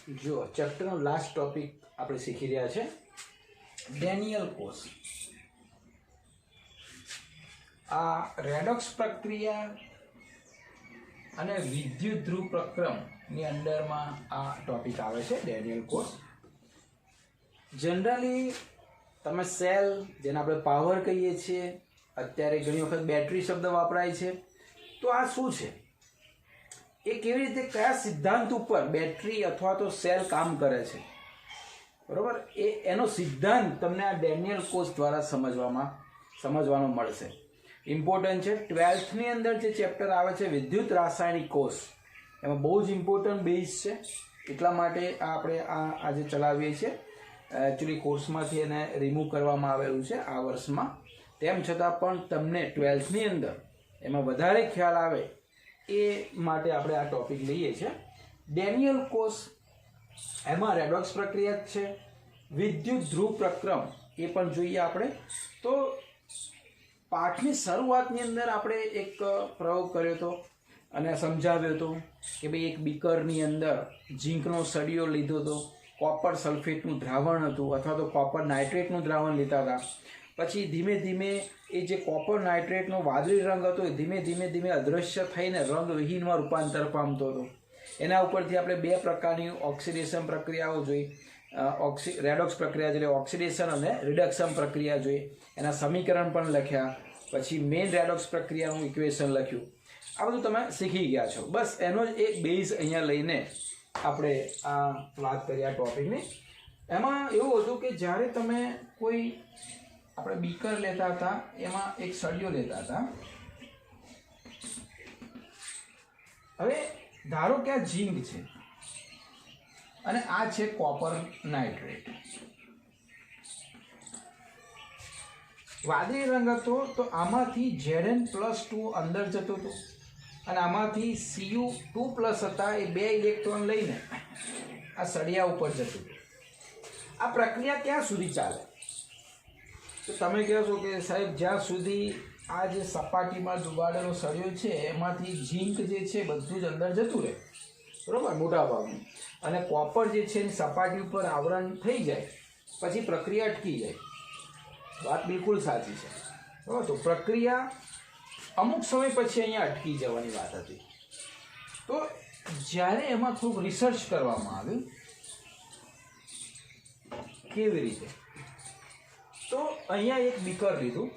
જો ચેપ્ટરનો last topic આપણે શીખી રહ્યા છે ડેનિયલ કોષ. આ રેડોક્સ પ્રક્રિયા અને વિદ્યુત ધ્રુવ પ્રક્રમની અંડરમાં આ ટોપિક આવે છે ડેનિયલ કોષ. જનરલી તમે સેલ, જેને આપણે પાવર કહીએ છીએ, અત્યારે ઘણી વખત બેટરી શબ્દ વાપરાય છે. તો આ શું છે, એ કેવી રીતે, કયા સિદ્ધાંત ઉપર બેટરી અથવા તો સેલ કામ કરે છે, બરોબર, એનો સિદ્ધાંત તમને આ ડેનિયલ કોષ દ્વારા સમજવાનો મળશે. ઇમ્પોર્ટન્ટ છે. 12થની અંદર જે ચેપ્ટર આવે છે વિદ્યુત રાસાયણિક કોષ, એમાં બહુ જ ઇમ્પોર્ટન્ટ બેઝ છે. એટલા માટે આપણે આજે ચલાવીએ છીએ. એકચ્યુઅલી કોર્સમાંથી એને રિમૂવ કરવામાં આવેલું છે આ વર્ષમાં. તેમ છતાં પણ તમને 12થની અંદર એમાં વધારે ખ્યાલ આવે એ માટે આપણે આ ટોપિક લઈએ છીએ. ડેનિયલ કોષ, એમાં રેડોક્સ પ્રક્રિયા જ છે, વિદ્યુત ધ્રુવ પ્રક્રમ એ પણ જોઈએ આપણે. તો પાઠની શરૂઆતની અંદર આપણે એક પ્રયોગ કર્યો હતો અને સમજાવ્યો હતો કે ભાઈ એક બીકરની અંદર ઝીંકનો સળિયો લીધો હતો, કોપર સલ્ફેટનું દ્રાવણ હતું અથવા તો કોપર નાઇટ્રેટનું દ્રાવણ લેતા હતા. પછી ધીમે ધીમે એ જે કોપર નાઇટ્રેટનો વાદળી રંગ હતો એ ધીમે ધીમે અદૃશ્ય થઈને રંગવિહીનમાં રૂપાંતર પામતો હતો. એના ઉપરથી આપણે બે પ્રકારની ઓક્સિડેશન પ્રક્રિયાઓ જોઈ. રેડોક્સ પ્રક્રિયા એટલે ઓક્સિડેશન અને રિડક્શન પ્રક્રિયા જોઈ. એના સમીકરણ પણ લખ્યા. પછી મેઇન રેડોક્સ પ્રક્રિયાનું ઇક્વેશન લખ્યું. આ બધું તમે શીખી ગયા છો. બસ એનો જ એક બેઝ અહીંયા લઈને આપણે આ વાત કરી આ ટોપિકની. એમાં એવું હતું કે જ્યારે તમે કોઈ આપણે બીકર લેતા હતા, એમાં એક સળિયો લેતા હતા. હવે ધારો કે આ ઝીંક છે અને આ છે કોપર નાઇટ્રેટ. વાદળી રંગ હતો તો આમાંથી Zn+2 અંદર જતો હતો અને આમાંથી Cu2+ હતા, એ 2 ઇલેક્ટ્રોન લઈને આ સળિયા ઉપર જતું હતું. આ પ્રક્રિયા ક્યાં સુધી ચાલે? તો તમે કહેશો કે સાહેબ, જ્યાં સુધી આ જે સપાટીમાં ડુબાડેલો સળિયો છે એમાંથી ઝીંક જે છે બધું જ અંદર જતું રહે, બરાબર, મોટા ભાગનું, અને કોપર જે છે એની સપાટી ઉપર આવરણ થઈ જાય પછી પ્રક્રિયા અટકી જાય. વાત બિલકુલ સાચી છે, બરાબર. તો પ્રક્રિયા અમુક સમય પછી અહીંયા અટકી જવાની વાત હતી. તો જ્યારે એમાં થોડુંક રિસર્ચ કરવામાં આવ્યું કેવી રીતે, તો અહીંયા એક બીકર લીધું.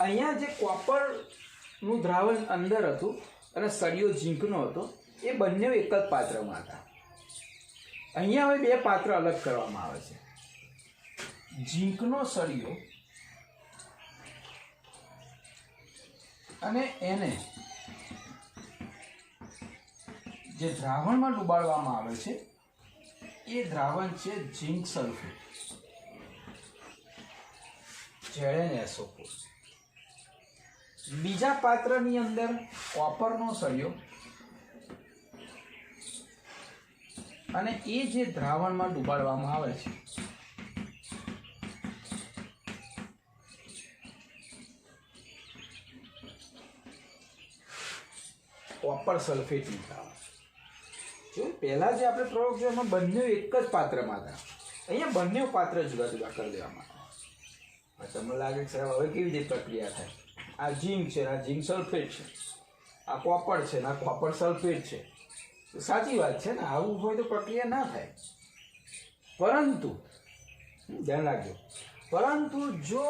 અહીંયા જે કોપરનું દ્રાવણ અંદર હતું અને સળિયો ઝીંકનો હતો, એ બંને એક જ પાત્રમાં હતા. અહીંયા હવે બે પાત્ર અલગ કરવામાં આવે છે. ઝીંકનો સળિયો અને એને જે દ્રાવણમાં ડુબાડવામાં આવે છે એ દ્રાવણ છે ઝીંક સલ્ફેટ, ZnSO4. બીજા પાત્રની અંદર કોપરનો સળિયો અને એ જે દ્રાવણમાં ડુબાડવામાં આવે છે કોપર સલ્ફેટનું દ્રાવણ. જો પહેલા જે આપણે પ્રયોગ જોયો એમાં બંને એક જ પાત્રમાં હતા. અહીંયા બંને પાત્ર જુદા જુદા કરી દેવામાં આવે. તમને લાગે કે સાહેબ હવે કેવી રીતે પ્રક્રિયા થાય? આ ઝીંક છે, આ ઝીંક સલ્ફેટ છે, આ કોપર છે ને આ કોપર સલ્ફેટ છે. તો સાચી વાત છે ને, આવું હોય તો પ્રક્રિયા ના થાય. પરંતુ ધ્યાન રાખજો, પરંતુ જો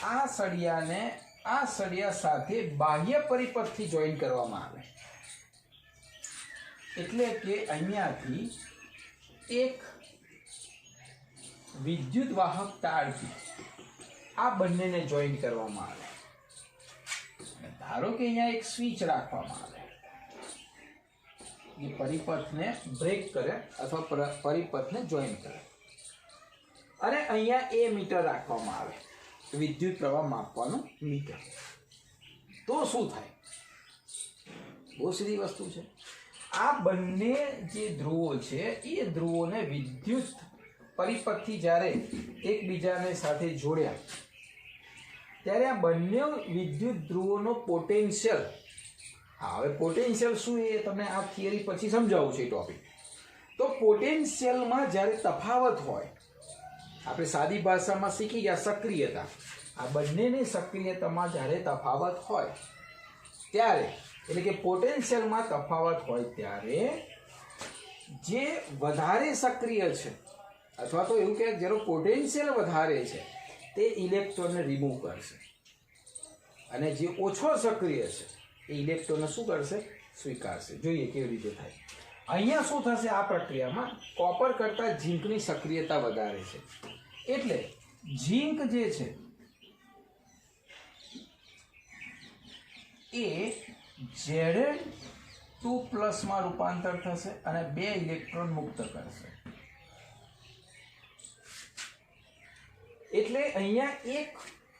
આ સળિયાને આ સળિયા સાથે બાહ્ય પરિપથથી જોઈન કરવામાં આવે, એટલે કે અહીંયાથી એક વિદ્યુત વાહક તારથી આ બંનેને જોઈન કરવામાં આવે. ધારો કે અહીંયા એક સ્વિચ રાખવામાં આવે, એ પરિપથને બ્રેક કરે અથવા પરિપથને જોઈન કરે, અને અહીંયા એ મીટર રાખવામાં આવે, વિદ્યુત પ્રવાહ માપવાનું મીટર. તો શું થાય? બહુ સીધી વસ્તુ છે. આ બંને જે ધ્રુવો છે એ ધ્રુવોને વિદ્યુત પરિપથથી જ્યારે એકબીજાને સાથે જોડ્યા ત્યારે આ બંને વિદ્યુત ધ્રુવોનો પોટેન્શિયલ, હવે પોટેન્શિયલ શું એ તમને આ થિયરી પછી સમજાવું છે ટોપિક. તો પોટેન્શિયલમાં જ્યારે તફાવત હોય, આપણે સાદી ભાષામાં શીખી ગયા સક્રિયતા, આ બંનેની સક્રિયતામાં જ્યારે તફાવત હોય ત્યારે, એટલે કે પોટેન્શિયલમાં તફાવત હોય ત્યારે જે વધારે સક્રિય છે અથવા તો એવું કે જેનો પોટેન્શિયલ વધારે છે તે ઇલેક્ટ્રોનને રિમૂવ કરશે અને જે ઓછો સક્રિય છે એ ઇલેક્ટ્રોનને શું કરશે? સ્વીકારશે. જોઈએ કેવી રીતે થાય. અહીંયા શું થશે? આ પ્રક્રિયામાં કોપર કરતાં ઝીંકની સક્રિયતા વધારે છે, એટલે ઝીંક જે છે એ Zn2+ માં રૂપાંતર થશે અને 2 ઇલેક્ટ્રોન મુક્ત કરશે. એટલે અહીંયા એક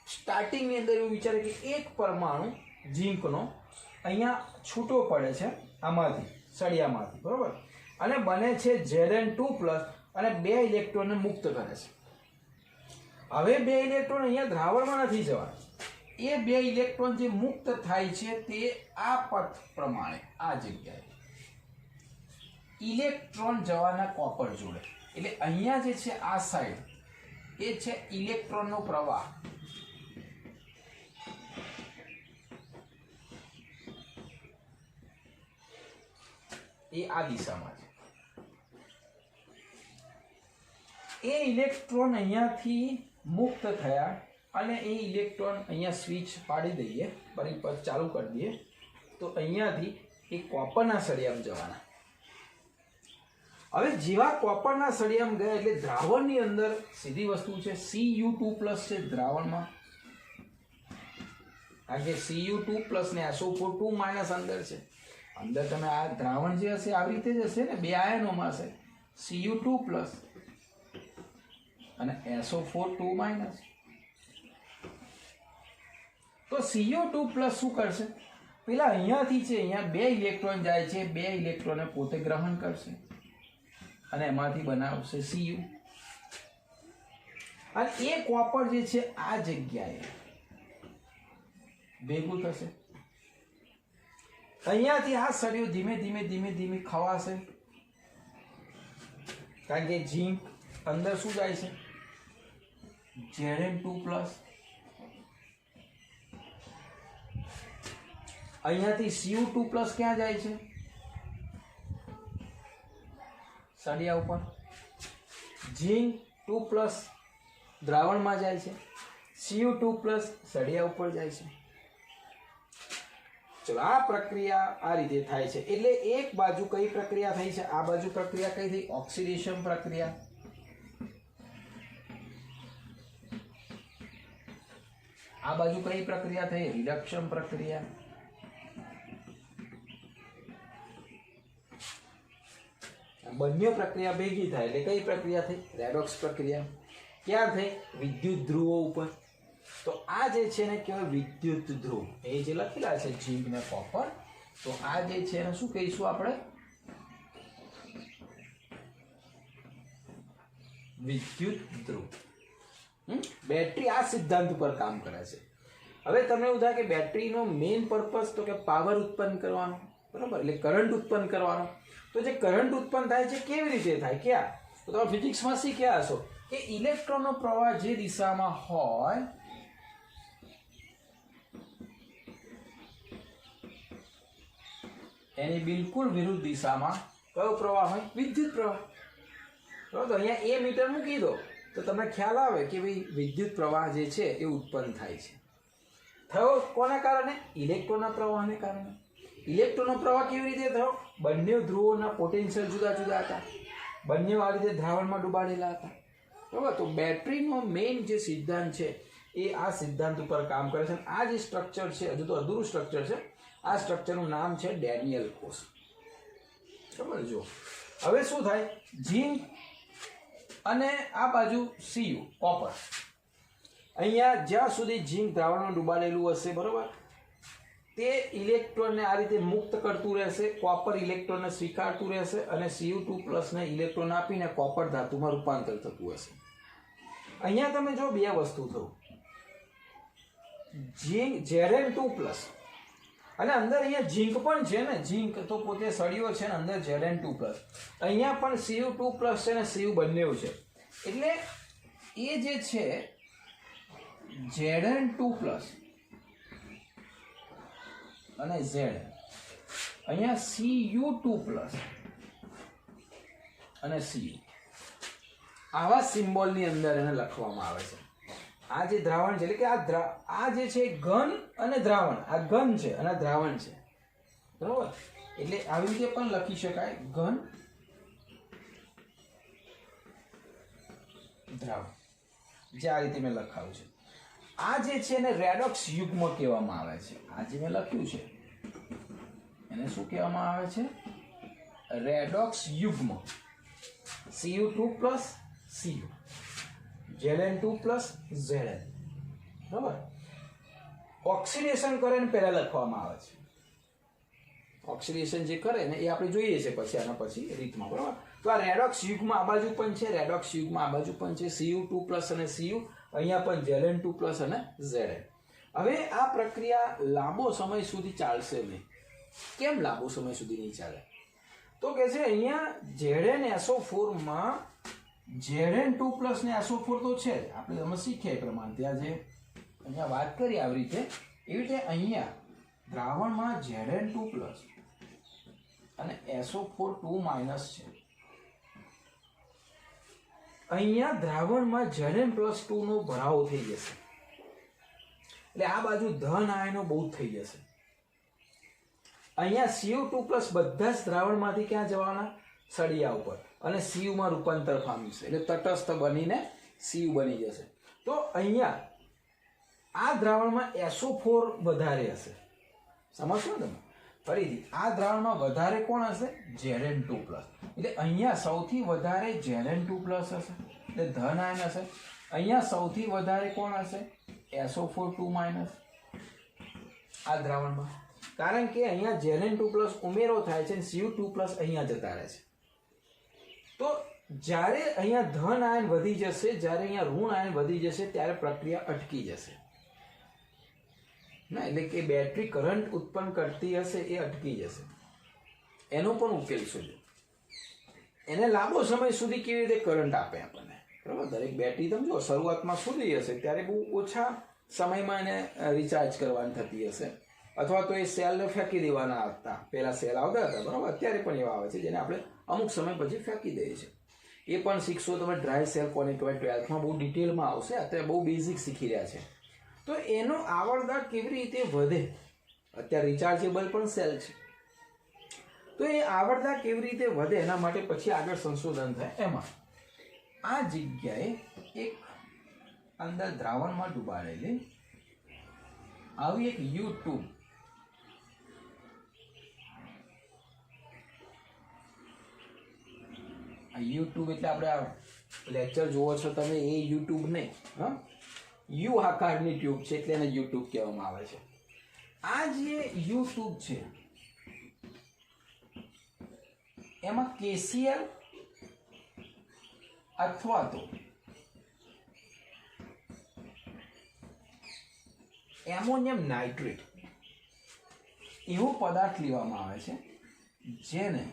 સ્ટાર્ટિંગની અંદર એવું વિચારે કે એક પરમાણુ ઝીંકનો અહીંયા છૂટો પડે છે આમાંથી, સળિયામાંથી, બરોબર, અને બને છે Zn2+ અને 2 ઇલેક્ટ્રોનને મુક્ત કરે છે. હવે 2 ઇલેક્ટ્રોન અહીંયા દ્રાવણમાં નથી જવાના, એ 2 ઇલેક્ટ્રોન જે મુક્ત થાય છે તે આ પથ પ્રમાણે આ જગ્યાએ ઇલેક્ટ્રોન જવાના કોપર જોડે. એટલે અહીંયા જે છે આ સાઈડ એ છે ઇલેક્ટ્રોનનો પ્રવાહ, એ આ દિશામાં છે. એ ઇલેક્ટ્રોન અહીંયાથી મુક્ત થયા અને એ ઇલેક્ટ્રોન અહીંયા સ્વિચ પાડી દઈએ, પરિપથ ચાલુ કરી દઈએ, તો અહીંયાથી એ કોપરના સળિયામાં જવાના. હવે જેવા કોપરના સળિયામાં ગયા એટલે દ્રાવણની અંદર સીધી વસ્તુ છે Cu2+ છે દ્રાવણમાં, કારણ કે Cu2+ ને SO4 2- અંદર છે. અંદર તમે આ દ્રાવણ જે હશે આવી રીતે જ હશે ને, 2 આયનોમાં હશે, Cu2+ અને SO4 2-. તો Cu2+ શું કરશે? પેલા અહીંયાથી છે, અહીંયા 2 ઇલેક્ટ્રોન જાય છે, 2 ઇલેક્ટ્રોનને પોતે ગ્રહણ કરશે અને એમાંથી બનાવશે Cu. અને એ કોપર જે છે આ જગ્યાએ ભેગું થશે. અહીંયાથી આ સળિયું ધીમે ધીમે ધીમે ધીમે ખવાશે, કારણ કે ઝીંક અંદર શું જાય છે? Zn2+. અહીંયાથી Cu2+ ક્યાં જાય છે? સળિયા ઉપર. ઝીંક 2+ દ્રાવણમાં જાય છે, Cu2+ સળિયા ઉપર જાય છે. ચલો, આ પ્રક્રિયા આ રીતે થાય છે. એટલે એક બાજુ કઈ પ્રક્રિયા થઈ છે? આ બાજુ પ્રક્રિયા કઈ થઈ? ઓક્સિડેશન પ્રક્રિયા. આ બાજુ કઈ પ્રક્રિયા થઈ? રિડક્શન પ્રક્રિયા. બંને પ્રક્રિયા ભેગી થાય એટલે કઈ પ્રક્રિયા થઈ? રેડોક્સ પ્રક્રિયા. ક્યાં થઈ? વિદ્યુત ધ્રુવો ઉપર. તો આ જે છે ને કહેવાય વિદ્યુત ધ્રુવ. એ જે લખેલા છે ઝીંક ને કોપર, તો આ જે છે એને શું કહીશું આપણે? વિદ્યુત ધ્રુવ. બેટરી આ સિદ્ધાંત ઉપર કામ કરે છે. હવે તમને એવું થાય કે બેટરીનો મેઇન પર્પઝ તો કે પાવર ઉત્પન્ન કરવાનો, બરાબર, એટલે કરંટ ઉત્પન્ન કરવાનો. તો જે કરંટ ઉત્પન્ન થાય છે કેવી રીતે થાય? ક્યાં? તો તમે ફિઝિક્સમાં શીખ્યા હશો કે ઇલેક્ટ્રોનનો પ્રવાહ જે દિશામાં હોય એની બિલકુલ વિરુદ્ધ દિશામાં કયો પ્રવાહ હોય? વિદ્યુત પ્રવાહ. તો અહીંયા એ મીટર મૂકી દો તો તમને ખ્યાલ આવે કે ભાઈ વિદ્યુત પ્રવાહ જે છે એ ઉત્પન્ન થાય છે. થયો કોના કારણે? ઇલેક્ટ્રોનના પ્રવાહને કારણે. ઇલેક્ટ્રોનનો પ્રવાહ કેવી રીતે થયો? બંને ધ્રુવોના પોટેન્શિયલ જુદા જુદા હતા, બંને આ રીતે દ્રાવણમાં ડૂબાડેલા હતા, બરાબર. તો બેટરીનો મેઇન જે સિદ્ધાંત છે એ આ સિદ્ધાંત ઉપર કામ કરે છે. આ જે સ્ટ્રક્ચર છે હજુ તો અધૂરું સ્ટ્રક્ચર છે. આ સ્ટ્રક્ચરનું નામ છે ડેનિયલ કોષ. બરાબર. જો હવે શું થાય? ઝીંક અને આ બાજુ Cu કોપર, અહીંયા જ્યાં સુધી ઝીંક દ્રાવણમાં ડૂબાડેલું હશે, બરાબર, તે ઇલેક્ટ્રોનને આ રીતે મુક્ત કરતું રહેશે, કોપર ઇલેક્ટ્રોનને સ્વીકારતું રહેશે અને Cu2+ ને ઇલેક્ટ્રોન આપીને કોપર ધાતુમાં રૂપાંતર થતું હશે. અહીંયા તમે જો બે વસ્તુ થયું, Zn2+ અને અંદર અહીંયા ઝીંક પણ છે ને, ઝીંક તો પોતે સળિયો છે ને, અંદર Zn2+, અહીંયા પણ Cu2+ છે ને Cu બંને છે. એટલે એ જે છે Zn2+ અને Z, અહીંયા Cu2+ અને Cu, આવા સિમ્બોલની અંદર એને લખવામાં આવે છે. આ જે દ્રાવણ છે, એટલે કે આ જે છે ઘન અને દ્રાવણ, આ ઘન છે અને દ્રાવણ છે, બરોબર. એટલે આવી રીતે પણ લખી શકાય, ઘન દ્રાવણ, જે આ રીતે મેં લખાયું છે. આ જે છે એને રેડોક્સ યુગ્મ કહેવામાં આવે છે. આ જે મેં લખ્યું છે એને શું કહેવામાં આવે છે? રેડોક્સ યુગ્મ. Cu2+ Cu, Zn2+ Zn, બરાબર. ઓક્સિડેશન કરે ને પહેલા લખવામાં આવે છે. ઓક્સિડેશન જે કરે ને એ આપણે જોઈએ છે પછી આના પછી રીતમાં, બરાબર. તો આ રેડોક્સ યુગ્મ આ બાજુ પણ છે, રેડોક્સ યુગ્મ આ બાજુ પણ છે, Cu2+ અને Cu, અહીંયા પણ Zn2+ અને Zn. હવે આ પ્રક્રિયા લાંબો સમય સુધી ચાલશે નહીં. કેમ લાંબો સમય સુધી નહીં ચાલે? તો કે છે અહીંયા ZnSO4 માં Zn2+ ને SO4 તો છે જ, આપણે તમે શીખ્યા એ પ્રમાણે ત્યાં જે અહીંયા વાત કરી આવી રીતે, એવી રીતે અહીંયા દ્રાવણમાં Zn2+ અને SO4 2- છે. અહીંયા દ્રાવણમાં Zn+2 નો ભરાવો થઈ જશે, એટલે આ બાજુ ધન આયનો બહુ થઈ જશે. અહીંયા Cu2+ બધા જ દ્રાવણમાંથી ક્યાં જવાના? સળિયા ઉપર, અને Cu માં રૂપાંતર પામશે, એટલે તટસ્થ બનીને Cu બની જશે. તો અહીંયા આ દ્રાવણમાં SO4 વધારે હશે, સમજશો તમે? ફરીથી આ દ્રાવણમાં વધારે કોણ હશે? Zn2+. એટલે અહીંયા સૌથી વધારે Zn2+ હશે, એટલે ધન આયન હશે. અહીંયા સૌથી વધારે કોણ હશે? SO4 2- આ દ્રાવણમાં, કારણ કે અહીંયા Zn2+ ઉમેરો થાય છે, Cu2+ અહીંયા જતા રહે છે. તો જ્યારે અહીંયા ધન આયન વધી જશે, જ્યારે અહીંયા ઋણ આયન વધી જશે, ત્યારે પ્રક્રિયા અટકી જશે ના, એટલે કે બેટરી કરંટ ઉત્પન્ન કરતી હશે એ અટકી જશે. એનો પણ ઉકેલ શોધો. એને લાંબો સમય સુધી કેવી રીતે કરંટ આપે આપણને, બરાબર. દરેક બેટરી તમે જો શરૂઆતમાં સુધી હશે ત્યારે બહુ ઓછા સમયમાં એને રિચાર્જ કરવાની થતી હશે, અથવા તો એ સેલને ફેંકી દેવાના હતા. પહેલા સેલ આવતા હતા, બરાબર. અત્યારે પણ એવા આવે છે જેને આપણે અમુક સમય પછી ફેંકી દઈએ છીએ. એ પણ શીખશો તમે, ડ્રાય સેલ કોને કહેવાય 12થમાં બહુ ડિટેલમાં આવશે. અત્યારે બહુ બેઝિક શીખી રહ્યા છે. તો એનો આવરદા કેવી રીતે વધે? અત્યારે રિચાર્જેબલ પણ સેલ છે, તો એ આવરદા કેવી રીતે વધે એના માટે પછી આગળ સંશોધન થાય. એમાં આ જગ્યાએ એક અંદર દ્રાવણમાં ડુબાડેલી આવી એક U2, YouTube એટલે આપણે આ લેક્ચર જોવો છો તમે એ YouTube નહીં, હા, યુ આકારની ટ્યુબ છે એટલે એને YouTube કહેવામાં આવે છે. આ જે YouTube છે એમાં KCl અથવા તો એમોનિયમ નાઇટ્રેટ એવો પદાર્થ લેવામાં આવે છે, જેને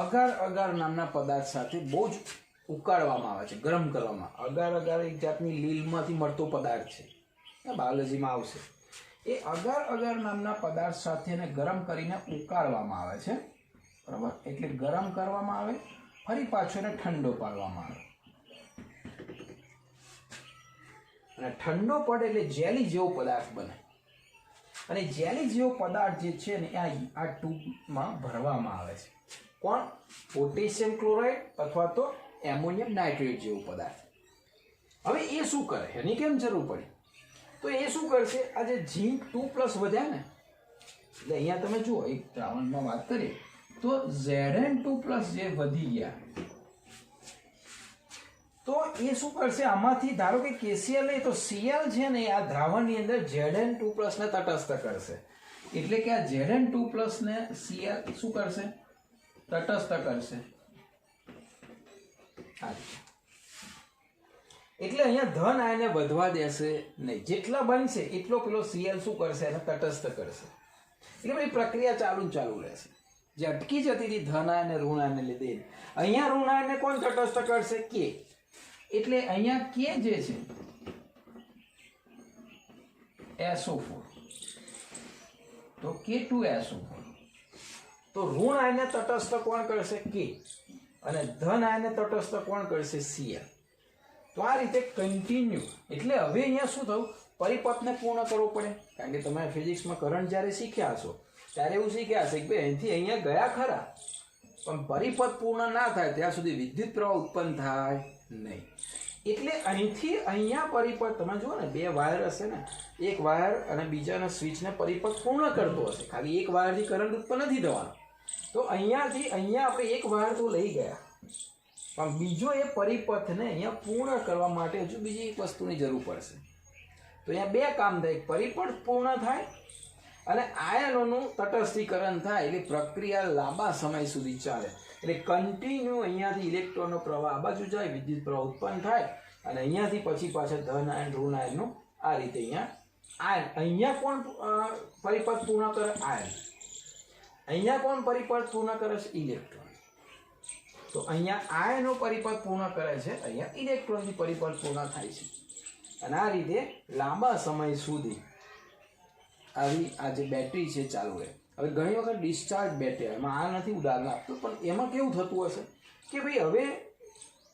અગાર નામના પદાર્થ સાથે બહુ જ ઉકાળવામાં આવે છે, ગરમ કરવામાં. અગાર એક જાતની લીલમાંથી મળતો પદાર્થ છે, બાયોલોજીમાં આવશે. એ અગાર નામના પદાર્થ સાથે એને ગરમ કરીને ઉકાળવામાં આવે છે, બરાબર. એટલે ગરમ કરવામાં આવે, ફરી પાછો એને ઠંડો પાડવામાં આવે, અને ઠંડો પડે એટલે જેલી જેવો પદાર્થ બને. અને જેલી જેવો પદાર્થ જે છે ને આ ટ્યુબમાં ભરવામાં આવે છે. કોણ? પોટેશિયમ ક્લોરાઇડ અથવા તો એમોનિયમ નાઇટ્રેટ જેવો પદાર્થ. હવે એ શું કરે? એની કેમ જરૂર પડી? તો એ શું કરશે? આ જે ઝીંક 2+ વધ્યા ને, એટલે અહીંયા તમે જુઓ એક દ્રાવણમાં વાત કરીએ તો Zn2+ જે વધી ગયા, તો એ શું કરશે? આમાંથી ધારો કે KCl લે તો Cl છે ને આ દ્રાવણની અંદર Zn2+ ને તટસ્થ કરશે. એટલે કે આ Zn2+ ને Cl શું કરશે? તટસ્થ કરશે. આ રીતે. એટલે અહીંયા ધન આયને વધવા દેશે નહીં. જેટલા બનશે એટલો પેલો Cl શું કરશે, એને તટસ્થ કરશે. એટલે ભાઈ પ્રક્રિયા ચાલુ રહેશે. જે અટકી જતી હતી ધન આયન ઋણ આયનને લીધે, અહીંયા ઋણ આયનને કોણ તટસ્થ કરશે? કે. એટલે અહીંયા કે જે છે SO4, તો K2SO4, તો ઋણ આયનને તટસ્થ કોણ કરશે? કે. અને ધન આયનને તટસ્થ કોણ કરશે? Cl. તો આ રીતે કન્ટિન્યુ. એટલે હવે અહીંયા શું થયું, પરિપથને પૂર્ણ કરવો પડે. કારણ કે તમે ફિઝિક્સમાં કરંટ જ્યારે શીખ્યા હશો ત્યારે એવું શીખ્યા હશે કે અહીંથી અહીંયા ગયા ખરા, પણ પરિપથ પૂર્ણ ના થાય ત્યાં સુધી વિદ્યુત પ્રવાહ ઉત્પન્ન થાય નહીં. એટલે અહીંથી અહીંયા પરિપથ તમે જુઓ ને, બે વાયર હશે ને, એક વાયર અને બીજાના સ્વિચને પરિપથ પૂર્ણ કરતો હશે. ખાલી એક વાયરથી કરંટ ઉત્પન્ન નથી થવાનો. તો અહીંયાથી અહીંયા આપણે એક વાયર તો લઈ ગયા, પણ બીજો એ પરિપથને અહીંયા પૂર્ણ કરવા માટે હજુ બીજી એક વસ્તુની જરૂર પડશે. તો અહીંયા બે કામ થાય, પરિપથ પૂર્ણ થાય અને આયનોનું તટસ્થીકરણ થાય. એટલે પ્રક્રિયા લાંબા સમય સુધી ચાલે. એટલે કન્ટિન્યુ અહીંયાથી ઇલેક્ટ્રોનનો પ્રવાહ આ બાજુ જાય, વિદ્યુત પ્રવાહ ઉત્પન્ન થાય અને અહીંયાથી પછી પાછળ ધન આયન ઋણ આયનનું આ રીતે અહીંયા કોણ પરિપથ પૂર્ણ કરે? આયન. અહીંયા કોણ પરિપથ પૂર્ણ કરે છે? ઇલેક્ટ્રોન. તો અહીંયા આયનો પરિપથ પૂર્ણ કરે છે, અહીંયા ઇલેક્ટ્રોનથી પરિપથ પૂર્ણ થાય છે. અને આ રીતે લાંબા સમય સુધી આવી આ જે બેટરી છે ચાલુ રહે. હવે ઘણી વખત ડિસ્ચાર્જ બેટરી, એમાં આ નથી ઉદાહરણ આપતું, પણ એમાં કેવું થતું હશે કે ભાઈ હવે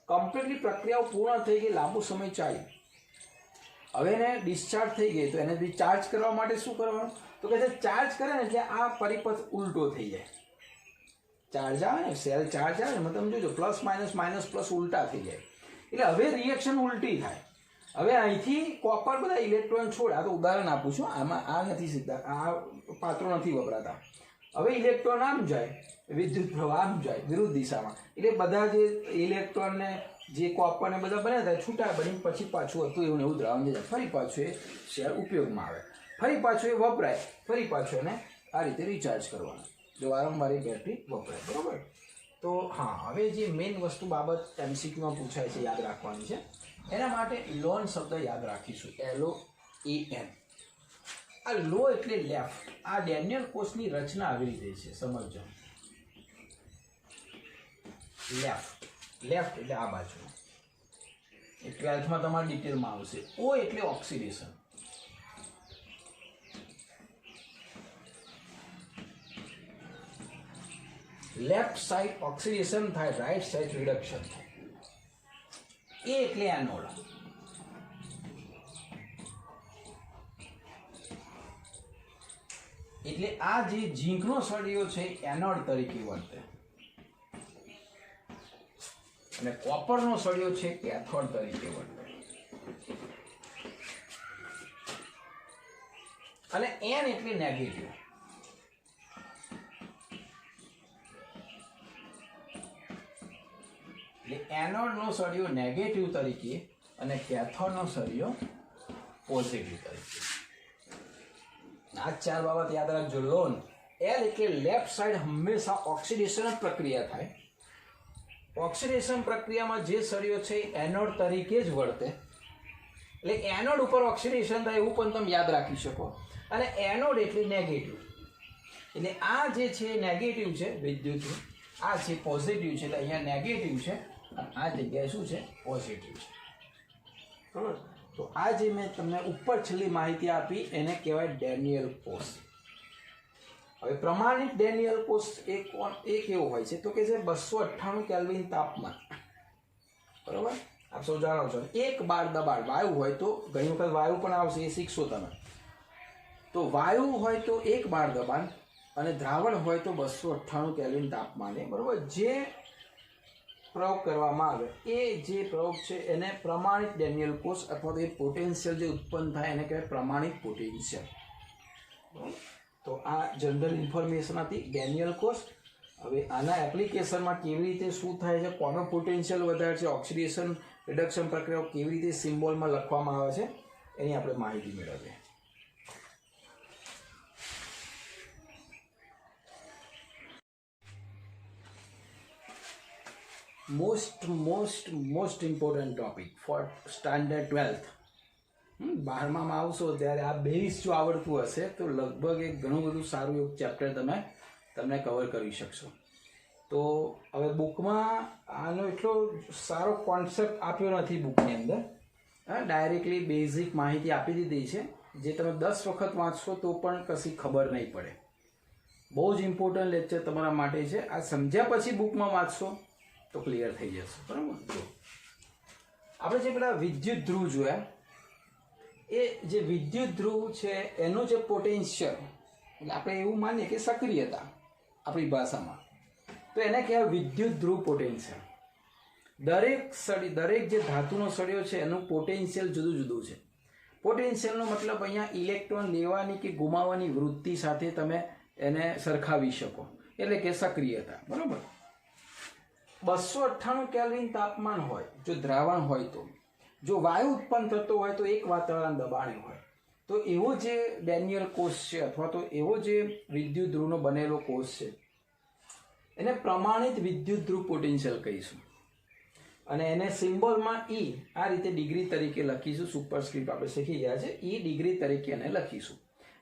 કમ્પ્લીટલી પ્રક્રિયાઓ પૂર્ણ થઈ ગઈ, લાંબો સમય ચાલી, હવે એને ડિસ્ચાર્જ થઈ ગઈ, તો એને બી ચાર્જ કરવા માટે શું કરવાનું? તો કે ચાર્જ કરે ને એટલે આ પરિપથ ઉલટો થઈ જાય. ચાર્જ આવે ને, સેલ ચાર્જ આવે ને, તમે જોજો પ્લસ માઇનસ માઇનસ પ્લસ ઉલટા થઈ જાય. એટલે હવે રિએક્શન ઉલટી થાય. હવે અહીંથી કોપર બધા ઇલેક્ટ્રોન છોડે. આ તો ઉદાહરણ આપું છું, આમાં આ નથી સીધા, આ પાત્રો નથી વપરાતા. હવે ઇલેક્ટ્રોન આમ જાય, વિદ્યુત પ્રવાહ આમ જાય વિરુદ્ધ દિશામાં. એટલે બધા જે ઇલેક્ટ્રોનને જે કોપરને બધા બન્યા હતા છૂટા બની પછી પાછું હતું એવું ને એવું દ્રાવણ જાય, ફરી પાછું એ શેર ઉપયોગમાં આવે, ફરી પાછું એ વપરાય, ફરી પાછું એને આ રીતે રિચાર્જ કરવાનું. જો વારંવાર એ બેટરી વપરાય. બરાબર. તો હા, હવે જે મેઇન વસ્તુ બાબત MCQમાં પૂછાય છે, યાદ રાખવાની છે. એના માટે લોન શબ્દ યાદ રાખીશું, LOAN. આ લો એટલે લેફ્ટ. આ ડેનિયલ કોષની રચના આવી રીતે છે, સમજો. લેફ્ટ એટલે આ બાજુ. એ 12થમાં તમારી ડિટેલમાં આવશે. O એટલે ઓક્સિડેશન. લેફ્ટ સાઈડ ઓક્સિડેશન થાય, રાઈટ સાઈડ રિડક્શન થાય. એ એટલે એનોડ. એટલે આ જે ઝીંકનો સળિયો છે એનોડ તરીકે વર્તે અને કોપરનો સળિયો છે કેથોડ તરીકે વર્તે. અને એન એટલે નેગેટિવ. એટલે એનોડનો સળિયો નેગેટિવ તરીકે અને કેથોડનો સળિયો પોઝિટિવ તરીકે. આ ચાર બાબત યાદ રાખજો. લોન એલ એટલે લેફ્ટ સાઈડ હંમેશા ઓક્સિડેશન પ્રક્રિયા થાય. ઓક્સિડેશન પ્રક્રિયામાં જે સળિયો છે એનોડ તરીકે જ વર્તે. એટલે એનોડ ઉપર ઓક્સિડેશન થાય એવું પણ તમે યાદ રાખી શકો. અને એનોડ એટલે નેગેટિવ. એટલે આ જે છે નેગેટિવ છે વિદ્યુત, આ છે પોઝિટિવ છે. એટલે અહીંયા નેગેટિવ છે, આ જગ્યાએ શું છે? પોઝિટિવ છે. બરાબર. તો આ જે મેં તમને ઉપર છેલ્લી માહિતી આપી એને કહેવાય ડેનિયલ કોષ. હવે પ્રમાણિત ડેનિયલ કોષ એક એવો હોય છે તો કે છે 298 કેલ્વિન તાપમાન. બરાબર. આપ સૌ જાણો છો. 1 બાર દબાણ વાયુ હોય તો, ઘણી વખત વાયુ પણ આવશે, એ શીખશો તમે. તો વાયુ હોય તો 1 બાર દબાણ અને દ્રાવણ હોય તો 298 કેલ્વિન તાપમાને. બરાબર. જે પ્રયોગ કરવામાં આવે એ જે પ્રયોગ છે એને પ્રમાણિત ડેનિયલ કોષ અથવા તો એ પોટેન્શિયલ જે ઉત્પન્ન થાય એને કહેવાય પ્રમાણિત પોટેન્શિયલ. તો આ જનરલ ઇન્ફોર્મેશન હતી ડેનિયલ કોષ. હવે આના એપ્લિકેશનમાં કેવી રીતે શું થાય છે, કોનો પોટેન્શિયલ વધારે છે, ઓક્સિડેશન રિડક્શન પ્રક્રિયાઓ કેવી રીતે સિમ્બોલમાં લખવામાં આવે છે એની આપણે માહિતી મેળવીએ. Most important topic for standard 12th. 12માં આવશો ત્યારે આ બેઝ જો આવડતું હશે તો લગભગ એક ઘણું બધું સારું એવું ચેપ્ટર તમને કવર કરી શકશો. તો હવે બુકમાં આનો એટલો સારો કોન્સેપ્ટ આપ્યો નથી બુકની અંદર. ડાયરેક્ટલી બેઝિક માહિતી આપી દીધી છે જે તમે 10 વખત વાંચશો તો પણ કશી ખબર નહીં પડે. બહુ જ ઇમ્પોર્ટન્ટ લેક્ચર તમારા માટે છે. આ સમજ્યા પછી બુકમાં વાંચશો તો ક્લિયર થઈ જશે. બરાબર. તો આપણે જે પેલા વિદ્યુત ધ્રુવ જોયા, એ જે વિદ્યુત ધ્રુવ છે એનું જે પોટેન્શિયલ, એટલે આપણે એવું માનીએ કે સક્રિયતા આપણી ભાષામાં, તો એને કહેવાય વિદ્યુત ધ્રુવ પોટેન્શિયલ. દરેક જે ધાતુનો સળિયો છે એનું પોટેન્શિયલ જુદું જુદું છે. પોટેન્શિયલનો મતલબ અહીંયા ઇલેક્ટ્રોન લેવાની કે ગુમાવવાની વૃત્તિ સાથે તમે એને સરખાવી શકો, એટલે કે સક્રિયતા. બરાબર. 298 કેલ્વિન તાપમાન હોય જો દ્રાવણ હોય, તો જો વાયુ ઉત્પન્ન થતો હોય તો એક વાતાવરણ દબાણે હોય, તો એવો જે ડેનિયલ કોષ છે અથવા તો એવો જે વિદ્યુત ધ્રુવનો બનેલો કોષ છે એને પ્રમાણિત વિદ્યુત ધ્રુવ પોટેન્શિયલ કહીશું. અને એને સિમ્બોલમાં ઈ આ રીતે ડિગ્રી તરીકે લખીશું. સુપરસ્ક્રિપ્ટ આપણે શીખી ગયા છે. ઈ ડિગ્રી તરીકે એને લખીશું.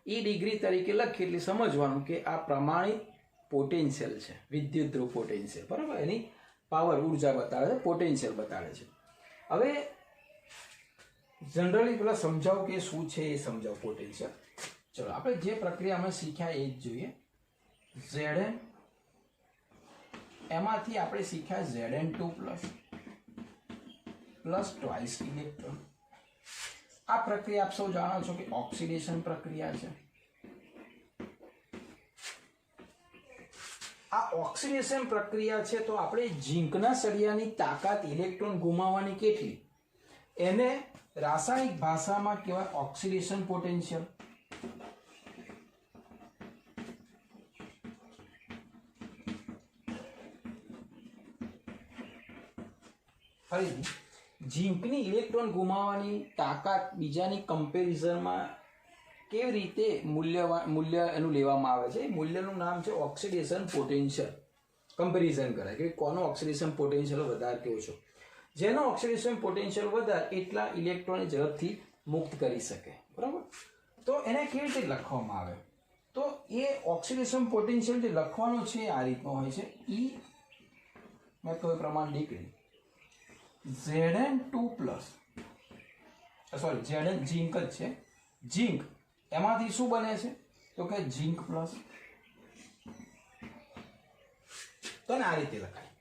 ઈ ડિગ્રી તરીકે લખી એટલે સમજવાનું કે આ પ્રમાણિત પોટેન્શિયલ છે, વિદ્યુત ધ્રુવ પોટેન્શિયલ. બરાબર. એની પાવર ઉર્જા બતાવે છે, પોટેન્શિયલ બતાવે છે. હવે જનરલી પેલા સમજાવું કે શું છે એ સમજાવું પોટેન્શિયલ. ચલો આપણે જે પ્રક્રિયા અમે શીખ્યા એ જ જોઈએ. Zn એમાંથી આપણે શીખ્યા Zn2+ ટ્વાઇસ ઇલેક્ટ્રોન. આ પ્રક્રિયા આપ સૌ જાણો છો કે ઓક્સિડેશન પ્રક્રિયા છે. આ ઓક્સિડેશન પ્રક્રિયા છે તો આપણે ઝીંકના સળિયાની તાકાત ઇલેક્ટ્રોન ગુમાવવાની કેટલી એને રાસાયણિક ભાષામાં કહેવાય ઓક્સિડેશન પોટેન્શિયલ. ફરીથી ઝીંકની ઇલેક્ટ્રોન ગુમાવવાની તાકાત બીજાની કમ્પેરિઝનમાં કેવી રીતે મૂલ્ય એનું લેવામાં આવે છે, એ મૂલ્યનું નામ છે ઓક્સિડેશન પોટેન્શિયલ. કમ્પેરિઝન કરાય કે કોનો ઓક્સિડેશન પોટેન્શિયલ વધારે કે ઓછો. જેનો ઓક્સિડેશન પોટેન્શિયલ વધારે એટલા ઇલેક્ટ્રોન ઝડપથી મુક્ત કરી શકે. બરાબર. તો એને કેવી રીતે લખવામાં આવે, તો એ ઓક્સિડેશન પોટેન્શિયલ જે લખવાનો છે આ રીતનો હોય છે. ઈ મેં કહ્યું પ્રમાણ ડિગ્રી Zn2+, સોરી Zn ઝીંક જ છે. ઝીંક એમાંથી શું બને છે તો કે ઝીંક પ્લસ. તો આ રીતે લખાય.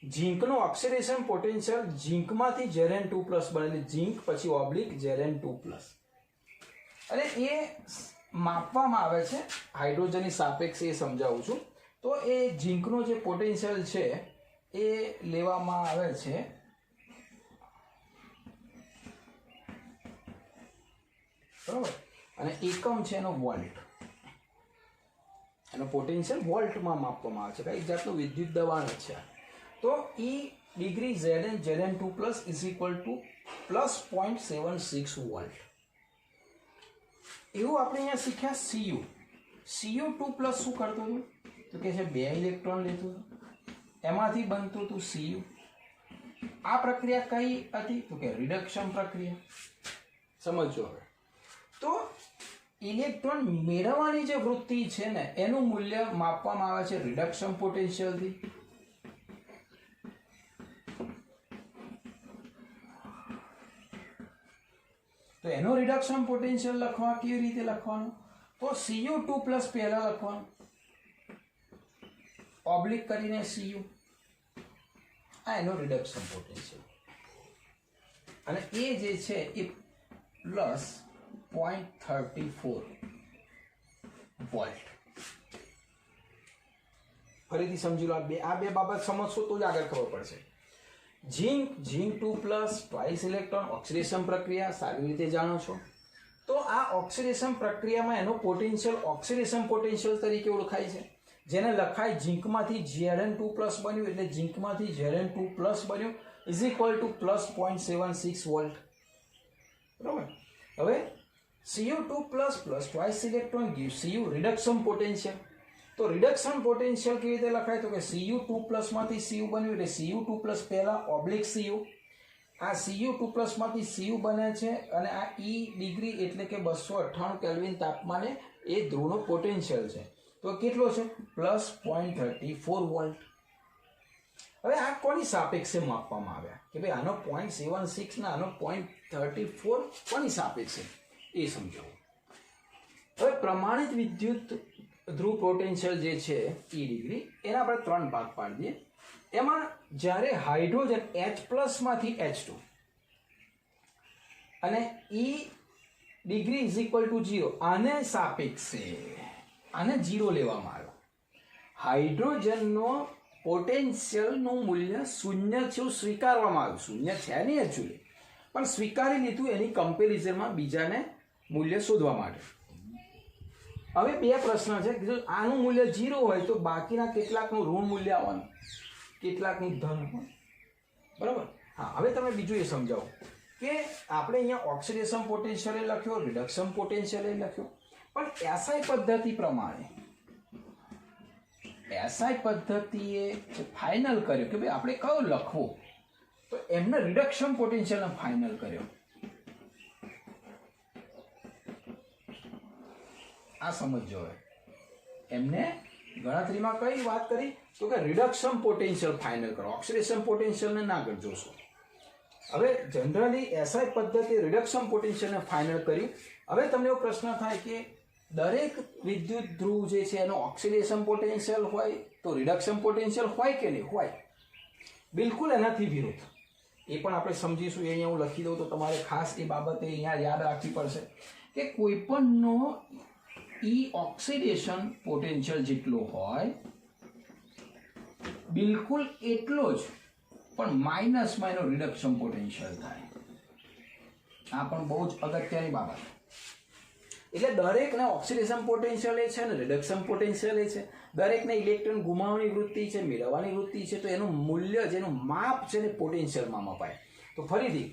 ઝીંકનો ઓક્સિડેશન પોટેન્શિયલ ઝીંકમાંથી Zn2+ બને, ઝીંક પછી ઓબ્લિક Zn2+. અને એ માપવામાં આવે છે હાઇડ્રોજનની સાપેક્ષે, એ સમજાવું છું. તો એ ઝીંકનો જે પોટેન્શિયલ છે એ લેવામાં આવે છે બરાબર. અને એકમ છે એનો વોલ્ટ. એનો પોટેન્શિયલ વોલ્ટમાં માપવામાં આવે છે. કઈ જાતનું વિદ્યુત દબાણ જ છે. તો E degree Zn2+ is equal to +0.76 volt. એવું આપણે અહીંયા શીખ્યા. Cu2+ શું કરતું હતું તો કે છે 2 ઇલેક્ટ્રોન લેતું હતું, એમાંથી બનતું હતું Cu. આ પ્રક્રિયા કઈ હતી તો કે રિડક્શન પ્રક્રિયા. સમજો હવે. તો ઇલેક્ટ્રોન મેળવવાની જે વૃત્તિ છે ને એનું મૂલ્ય માપવામાં આવે છે રિડક્શન પોટેન્શિયલથી. તો એનો રિડક્શન પોટેન્શિયલ લખવા કેવી રીતે લખવાનું, તો Cu2+ પહેલા લખવાનું, ઓબ્લિક કરીને Cu. આ એનો રિડક્શન પોટેન્શિયલ. અને એ જે છે એ +0.34 વોલ્ટ. ફરીથી સમજી લો. આ બે બાબત સમજશો તો જ આગળ ખબર પડશે. ઝીંક2+ ટ્વાઇસ ઇલેક્ટ્રોન ઓક્સિડેશન પ્રક્રિયા સારી રીતે જાણો છો. તો આ ઓક્સિડેશન પ્રક્રિયામાં એનો પોટેન્શિયલ ઓક્સિડેશન પોટેન્શિયલ તરીકે ઓળખાય છે, જેને લખાય ઝીંકમાંથી Zn2+ બન્યું એટલે ઝીંકમાંથી Zn2+ બન્યું ઇઝ ઇક્વલ ટુ +0.76 વોલ્ટ. બરાબર. હવે Cu2+ twice electron gives Cu reduction potential. તો રિડક્શન પોટેન્શિયલ કેવી રીતે લખાય? તો કે Cu2+ માંથી Cu બન્યું એટલે Cu2+ પહેલા ઓબ્લિક Cu, આ Cu2+ માંથી Cu બને છે અને આ E ડિગ્રી એટલે કે 298 કેલ્વિન તાપમાને એ ધ્રુવનો પોટેન્શિયલ છે. તો કેટલો છે? +0.34 વોલ્ટ. હવે આ કોની સાપેક્ષે માપવામાં આવ્યા કે ભાઈ આનો 0.76 ના આનો 0.34 કોની સાપેક્ષે એ સમજાવો. હવે પ્રમાણિત વિદ્યુત ધ્રુવ પોટેન્શિયલ જે છે E ડિગ્રી એના આપણે 3 ભાગ પાડી દઈએ. એમાં જ્યારે હાઇડ્રોજન H+ માંથી H2 અને E ડિગ્રી = 0 આને સાપેક્ષે આને 0 લેવામાં આવ્યો. હાઇડ્રોજનનો પોટેન્શિયલનું મૂલ્ય 0 છે સ્વીકારવામાં આવ્યું. 0 છે નહીં એકચ્યુઅલી, પણ સ્વીકારી લીધું એની કમ્પેરિઝનમાં બીજાને મૂલ્ય શોધવા માટે. હવે બે પ્રશ્ન છે. જો આનું મૂલ્ય 0 હોય તો બાકીના કેટલાકનું ઋણ મૂલ્ય આવવાનું, કેટલાકનું ધન હોય. બરાબર? હા, હવે તમે બીજું એ સમજાવો કે આપણે અહીંયા ઓક્સિડેશન પોટેન્શિયલ લખ્યો, રિડક્શન પોટેન્શિયલ લખ્યો, પણ એસઆઈ પદ્ધતિ પ્રમાણે એસઆઈ પદ્ધતિએ ફાઇનલ કર્યો કે ભાઈ આપણે કયો લખવો, તો એમને રિડક્શન પોટેન્શિયલને ફાઇનલ કર્યો. આ સમજો. હવે એમને ગણતરીમાં કઈ વાત કરી? તો કે રિડક્શન પોટેન્શિયલ ફાઇનલ કરો, ઓક્સિડેશન પોટેન્શિયલને ના જોશો. હવે જનરલી એસઆઈ પદ્ધતિ રિડક્શન પોટેન્શિયલને ફાઇનલ કર્યું. હવે તમને એવો પ્રશ્ન થાય કે દરેક વિદ્યુત ધ્રુવ જે છે એનો ઓક્સિડેશન પોટેન્શિયલ હોય તો રિડક્શન પોટેન્શિયલ હોય કે નહીં હોય? બિલકુલ એનાથી વિરુદ્ધ. એ પણ આપણે સમજીશું. એ અહીંયા હું લખી દઉં તો તમારે ખાસ એ બાબતે અહીંયા યાદ રાખવી પડશે કે કોઈપણનો ઓક્સિડેશન પોટેન્શિયલ જેટલો હોય બિલકુલ એટલો જ પણ માઇનસમાં એનો રિડક્શન પોટેન્શિયલ થાય. આ પણ બહુ જ અગત્યની બાબત. એટલે દરેકને ઓક્સિડેશન પોટેન્શિયલ એ છે ને રિડક્શન પોટેન્શિયલ એ છે. દરેકને ઇલેક્ટ્રોન ગુમાવવાની વૃત્તિ છે, મેળવવાની વૃત્તિ છે, તો એનું મૂલ્ય જેનું માપ છે ને પોટેન્શિયલમાં મપાય. તો ફરીથી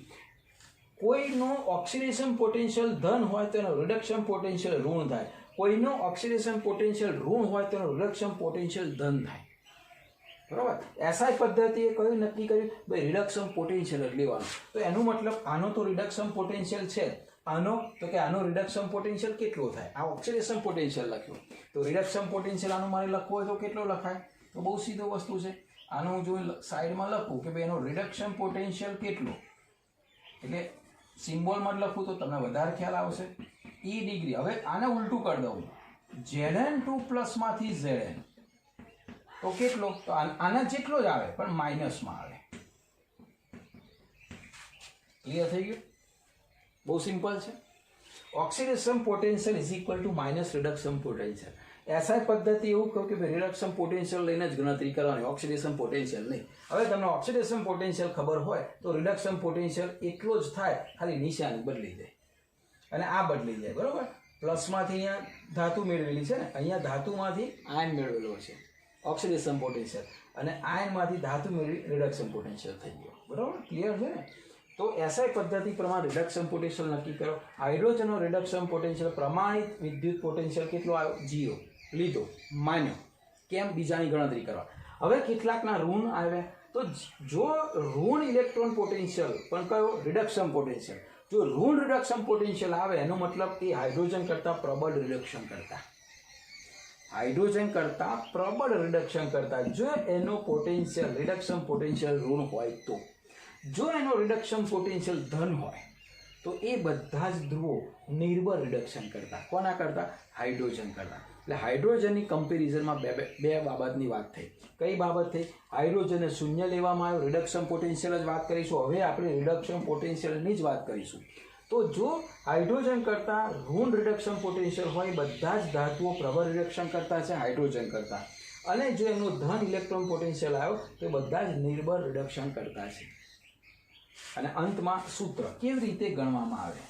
કોઈનો ઓક્સિડેશન પોટેન્શિયલ ધન હોય તો એનો રિડક્શન પોટેન્શિયલ ઋણ થાય. કોઈનો ઓક્સિડેશન પોટેન્શિયલ ઋણ હોય તો એનું રિડક્શન પોટેન્શિયલ ધન થાય. બરાબર? એસઆઈ પદ્ધતિએ કયું નક્કી કર્યું? ભાઈ રિડક્શન પોટેન્શિયલ જ લેવાનું. તો એનું મતલબ આનો તો રિડક્શન પોટેન્શિયલ છે, આનો તો કે આનો રિડક્શન પોટેન્શિયલ કેટલો થાય? આ ઓક્સિડેશન પોટેન્શિયલ લખ્યું તો રિડક્શન પોટેન્શિયલ આનું મારે લખવું હોય તો કેટલો લખાય? તો બહુ સીધો વસ્તુ છે. આનું હું જો સાઈડમાં લખું કે ભાઈ એનો રિડક્શન પોટેન્શિયલ કેટલો, એટલે સિમ્બોલમાં લખું તો તમને વધારે ખ્યાલ આવશે. E degree. હવે આને ઉલટું કરી દઉં, Zn2+ માંથી Zn તો કેટલો? તો આના જેટલો જ આવે પણ માઇનસમાં આવે. ક્લિયર થઈ ગયું? બહુ સિમ્પલ છે. Oxidation potential = reduction potential. SI પદ્ધતિ એવું કહું કે ભાઈ રિડક્શન પોટેન્શિયલ લઈને જ ગણતરી કરવાની, ઓક્સિડેશન પોટેન્શિયલ નહીં. હવે તમને ઓક્સિડેશન પોટેન્શિયલ ખબર હોય તો રિડક્શન પોટેન્શિયલ એટલો જ થાય, ખાલી નિશાની બદલી જાય અને આ બદલી જાય. બરોબર? પ્લસમાંથી અહીંયા ધાતુ મેળવેલી છે ને, અહીંયા ધાતુમાંથી આયન મેળવેલો છે ઓક્સિડેશન પોટેન્શિયલ, અને આયનમાંથી ધાતુ મેળવી રિડક્શન પોટેન્શિયલ થઈ ગયો. બરાબર? ક્લિયર છે ને? તો એસઆઈ પદ્ધતિ પ્રમાણે રિડક્શન પોટેન્શિયલ નક્કી કરો. હાઇડ્રોજનનો રિડક્શન પોટેન્શિયલ પ્રમાણિત વિદ્યુત પોટેન્શિયલ કેટલો આવ્યો? 0 લીધો, માન્યો. કેમ? બીજાની ગણતરી કરવા. હવે કેટલાકના ઋણ આવ્યા. તો જો ઋણ ઇલેક્ટ્રોન પોટેન્શિયલ પણ કયો? Reduction potential. જો ઋણ રિડક્શન પોટેન્શિયલ આવે એનો મતલબ એ હાઇડ્રોજન કરતા પ્રબળ રિડક્શન કરતા, હાઇડ્રોજન કરતા પ્રબળ રિડક્શન કરતા જો એનો પોટેન્શિયલ રિડક્શન પોટેન્શિયલ ઋણ હોય તો, જો એનો રિડક્શન પોટેન્શિયલ ધન હોય તો એ બધા જ ધ્રુવો નિર્બળ રિડક્શન કરતા. કોના કરતા? હાઇડ્રોજન કરતા. એટલે હાઇડ્રોજનની કમ્પેરિઝનમાં બે બાબતની વાત થઈ. કઈ બાબત થઈ? હાઇડ્રોજનને 0 લેવામાં આવ્યો, રિડક્શન પોટેન્શિયલ જ વાત કરીશું. હવે આપણે રિડક્શન પોટેન્શિયલની જ વાત કરીશું. તો જો હાઇડ્રોજન કરતા ઋણ રિડક્શન પોટેન્શિયલ હોય, બધા જ ધાતુઓ પ્રબળ રિડક્શન કરતા છે હાઇડ્રોજન કરતા, અને જો એનું ધન ઇલેક્ટ્રોન પોટેન્શિયલ આવ્યો તો બધા જ નિર્બળ રિડક્શન કરતા છે. અને અંતમાં સૂત્ર કેવી રીતે ગણવામાં આવે?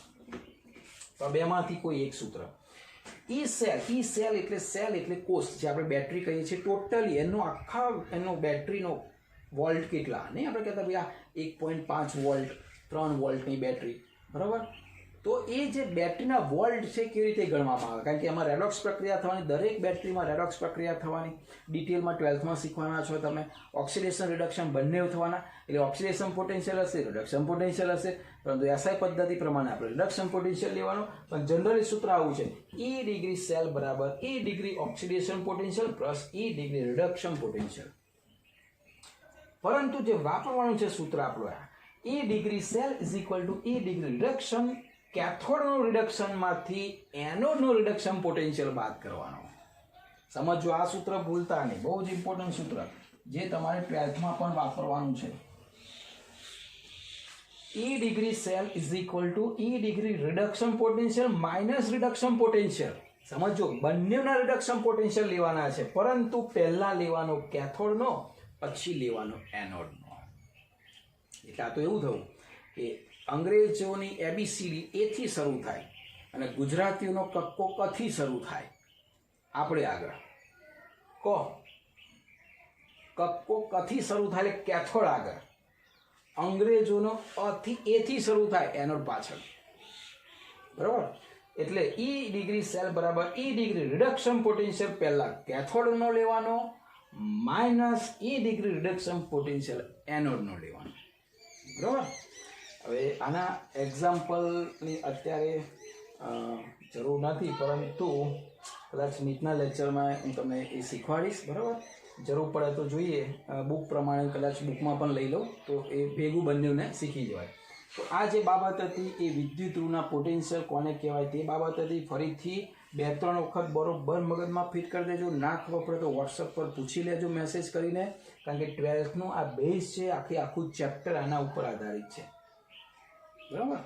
તો બેમાંથી કોઈ એક સૂત્ર. ઈ સેલ એટલે કોષ, જે આપણે બેટરી કહીએ છીએ. ટોટલી એનો બેટરીનો વોલ્ટ કેટલા નહીં? આપણે કહેતા ભાઈ આ 1.5 વોલ્ટ 3 વોલ્ટની બેટરી, બરાબર? તો એ જે બેટરીના વોલ્ટ છે કેવી રીતે ગણવામાં આવે, કારણ કે એમાં રેડોક્સ પ્રક્રિયા થવાની, દરેક બેટરીમાં રેડોક્સ પ્રક્રિયા થવાની, ડિટેલમાં 12થમાં શીખવાના છો તમે. ઓક્સિડેશન રિડક્શન બંને થવાના, એટલે ઓક્સિડેશન પોટેન્શિયલ હશે, રિડક્શન પોટેન્શિયલ હશે, પરંતુ એસઆઈ પદ્ધતિ પ્રમાણે આપણે રિડક્શન પોટેન્શિયલ લેવાનું. પણ જનરલી સૂત્ર આવું છે, E ડિગ્રી સેલ બરાબર E degree oxidation potential plus E degree reduction potential. પરંતુ જે વાપરવાનું છે સૂત્ર આપણું આ E degree cell is equal to E degree reduction, કેથોડનું રિડક્શનમાંથી એનોડનું રિડક્શન પોટેન્શિયલ બાદ કરવાનો. સમજો આ સૂત્ર ભૂલતા નહીં, બહુ જ ઇમ્પોર્ટન્ટ સૂત્ર જે તમારે 12થમાં પણ વાપરવાનું છે. E degree cell is equal to E degree reduction potential minus reduction potential. સમજો બંનેના રિડક્શન પોટેન્શિયલ લેવાના છે, પરંતુ પહેલા લેવાનો કેથોડનો, પછી લેવાનો એનોડનો. એટલે આ તો એવું થયું કે અંગ્રેજોની ABCD એથી શરૂ થાય અને ગુજરાતીઓનો કક્કો કથી શરૂ થાય. આપણે આગળ કક્કો કથી શરૂ થાય એટલે કેથોડ આગળ, અંગ્રેજોનો અથી એથી શરૂ થાય, એનોડ પાછળ. બરાબર? એટલે E ડિગ્રી સેલ બરાબર E ડિગ્રી રિડક્શન પોટેન્શિયલ પહેલા કેથોડનો લેવાનો minus E degree reduction potential એનોડનો લેવાનો. બરાબર? હવે આના એક્ઝામ્પલની અત્યારે જરૂર નથી, પરંતુ કદાચ નીટના લેક્ચરમાં હું તમને એ શીખવાડીશ. બરાબર? જરૂર પડે તો જોઈએ, બુક પ્રમાણે કદાચ બુકમાં પણ લઈ લઉં તો એ ભેગું બંનેને શીખી જવાય. તો આ જે બાબત હતી એ વિદ્યુતઋણના પોટેન્શિયલ કોને કહેવાય તે બાબત હતી. ફરીથી 2-3 વખત બરોબર મગજમાં ફિટ કરી દેજો. ના ખબર પડે તો વોટ્સઅપ પર પૂછી લેજો મેસેજ કરીને, કારણ કે 12થનું આ બેઝ છે, આખું ચેપ્ટર આના ઉપર આધારિત છે. બરાબર?